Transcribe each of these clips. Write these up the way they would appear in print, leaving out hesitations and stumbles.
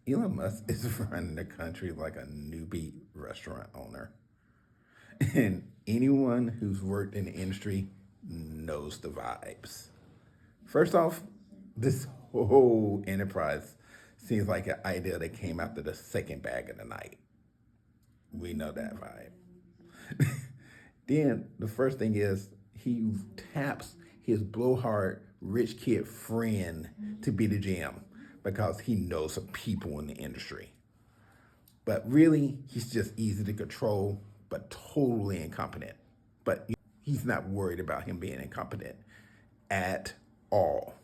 Elon Musk is running the country like a newbie restaurant owner. And anyone who's worked in the industry knows the vibes. First off, this whole enterprise seems like an idea that came after the second bag of the night. We know that vibe. Then the first thing is he taps his blowhard rich kid friend to be the GM because he knows some people in the industry. But really, he's just easy to control, but totally incompetent. But he's not worried about him being incompetent at all.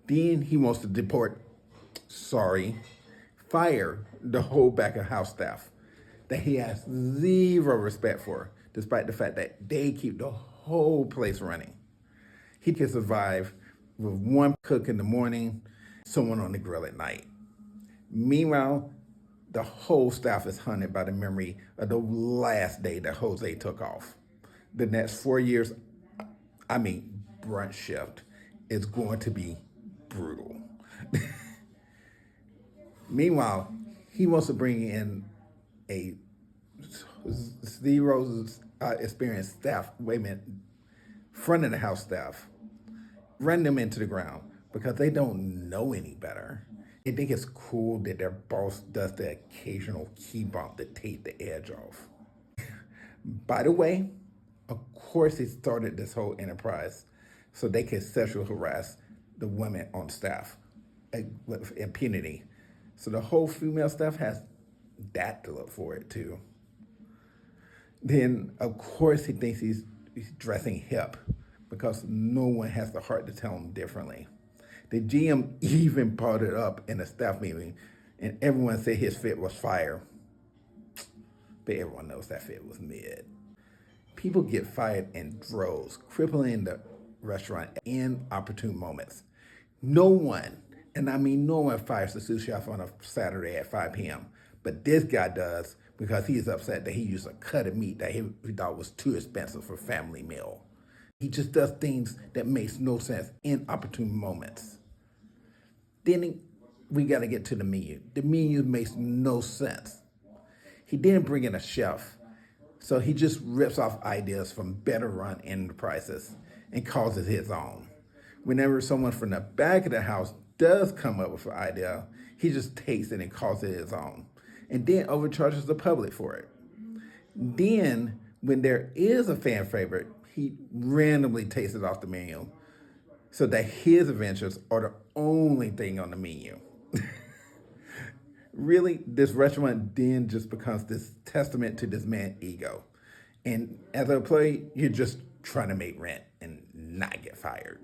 Then he wants to fire the whole back of house staff that he has zero respect for, despite the fact that they keep the whole place running. He can survive with one cook in the morning, someone on the grill at night. Meanwhile, the whole staff is haunted by the memory of the last day that Jose took off. The next 4 years, brunch shift is going to be brutal. Meanwhile, he wants to bring in a zero experienced staff, front of the house staff, run them into the ground because they don't know any better. They think it's cool that their boss does the occasional key bump to take the edge off. By the way, of course he started this whole enterprise so they could sexually harass the women on staff with impunity. So the whole female staff has that to look forward to. Then, of course, he thinks he's dressing hip because no one has the heart to tell him differently. The GM even brought it up in a staff meeting, and everyone said his fit was fire. But everyone knows that fit was mid. People get fired in droves, crippling the restaurant in opportune moments. No one, and I mean no one, fires the sous chef on a Saturday at 5 p.m. But this guy does because he's upset that he used a cut of meat that he thought was too expensive for a family meal. He just does things that makes no sense in opportune moments. Then we got to get to the menu. The menu makes no sense. He didn't bring in a chef, so he just rips off ideas from better run enterprises and calls it his own. Whenever someone from the back of the house does come up with an idea, he just takes it and calls it his own, and then overcharges the public for it. Then, when there is a fan favorite, he randomly takes it off the menu so that his adventures are the only thing on the menu. Really, this restaurant then just becomes this testament to this man's ego. And as an employee, you're just trying to make rent and not get fired.